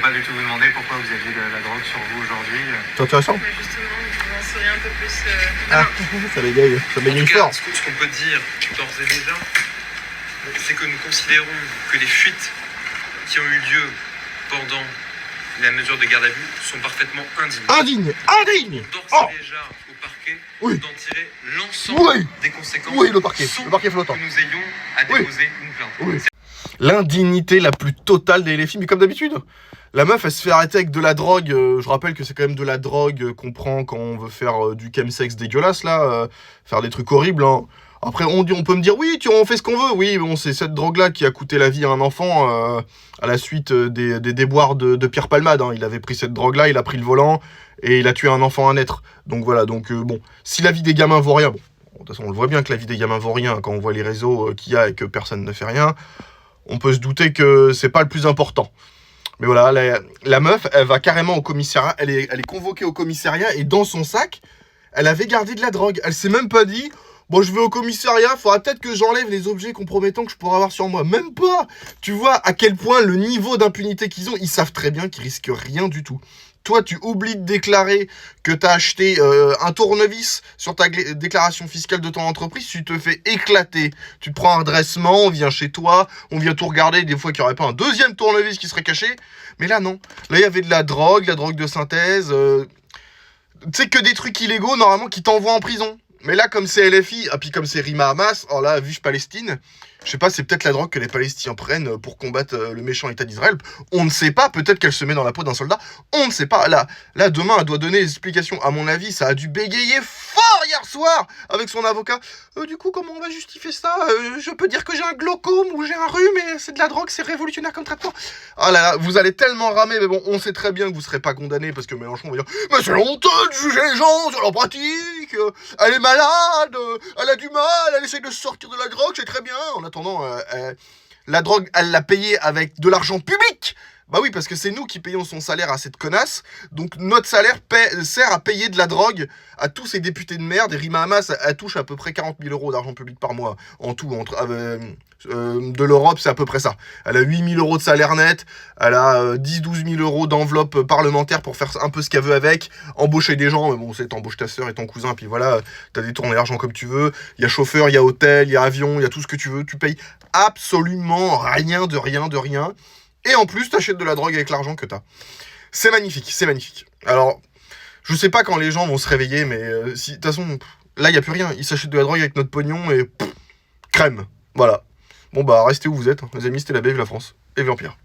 pas du tout vous demander pourquoi vous aviez de la drogue sur vous aujourd'hui. C'est intéressant. Mais justement, vous en sauriez un peu plus. Ça bégaye fort. Ce qu'on peut dire d'ores et déjà, c'est que nous considérons que les fuites qui ont eu lieu pendant la mesure de garde à vue sont parfaitement indignes. Indigne. D'ores et déjà au parquet d'en tirer l'ensemble des conséquences. Oui, le parquet flottant. Que nous ayons à déposer une plainte. Oui. L'indignité la plus totale des LFI, mais comme d'habitude. La meuf, elle se fait arrêter avec de la drogue. Je rappelle que c'est quand même de la drogue qu'on prend quand on veut faire du chemsex dégueulasse, là. Faire des trucs horribles, hein. Après, on peut me dire, oui, on fait ce qu'on veut. Oui, bon, c'est cette drogue-là qui a coûté la vie à un enfant à la suite des déboires de Pierre Palmade. Hein. Il avait pris cette drogue-là, il a pris le volant et il a tué un enfant à naître. Donc voilà, bon, si la vie des gamins vaut rien, bon, de toute façon, on le voit bien que la vie des gamins vaut rien quand on voit les réseaux qu'il y a et que personne ne fait rien. On peut se douter que c'est pas le plus important. Mais voilà, la meuf, elle va carrément au commissariat, elle est convoquée au commissariat et dans son sac, elle avait gardé de la drogue. Elle s'est même pas dit, bon, je vais au commissariat, faudra peut-être que j'enlève les objets compromettants que je pourrais avoir sur moi. Même pas. Tu vois à quel point le niveau d'impunité qu'ils ont, ils savent très bien qu'ils risquent rien du tout. Toi, tu oublies de déclarer que tu as acheté un tournevis sur ta déclaration fiscale de ton entreprise, tu te fais éclater. Tu te prends un redressement, on vient chez toi, on vient tout regarder, des fois qu'il n'y aurait pas un deuxième tournevis qui serait caché. Mais là, non. Là, il y avait de la drogue de synthèse. Tu sais, que des trucs illégaux, normalement, qui t'envoient en prison. Mais là, comme c'est LFI, et puis comme c'est Rima Hamas, alors là, vu Palestine, je sais pas, c'est peut-être la drogue que les Palestiniens prennent pour combattre le méchant État d'Israël. On ne sait pas, peut-être qu'elle se met dans la peau d'un soldat. On ne sait pas. Là, demain, elle doit donner des explications. À mon avis, ça a dû bégayer fort hier soir avec son avocat. Du coup, comment on va justifier ça? Je peux dire que j'ai un glaucome ou j'ai un rhume et c'est de la drogue, c'est révolutionnaire comme traitement. Ah là là, vous allez tellement ramer, mais bon, on sait très bien que vous serez pas condamné parce que Mélenchon va dire « Mais c'est honteux de juger les gens sur leur pratique, elle est malade, elle a du mal, elle essaie de sortir de la drogue, c'est très bien. » En attendant, la drogue, elle l'a payée avec de l'argent public. Bah oui, parce que c'est nous qui payons son salaire à cette connasse. Donc notre salaire sert à payer de la drogue à tous ces députés de merde. Et Rima Hamas, elle touche à peu près 40 000 euros d'argent public par mois. En tout, de l'Europe, c'est à peu près ça. Elle a 8 000 euros de salaire net. Elle a 10-12 000 euros d'enveloppe parlementaire pour faire un peu ce qu'elle veut avec. Embaucher des gens, mais bon, c'est t'embauches ta soeur et ton cousin. Puis voilà, t'as détourné l'argent comme tu veux. Il y a chauffeur, il y a hôtel, il y a avion, il y a tout ce que tu veux. Tu payes absolument rien de rien de rien. Et en plus, t'achètes de la drogue avec l'argent que t'as. C'est magnifique, c'est magnifique. Alors, je sais pas quand les gens vont se réveiller, mais de toute façon, là, il n'y a plus rien. Ils s'achètent de la drogue avec notre pognon et crème. Voilà. Bon, bah, restez où vous êtes. Les amis, c'était la BF, la France. Et Vampire.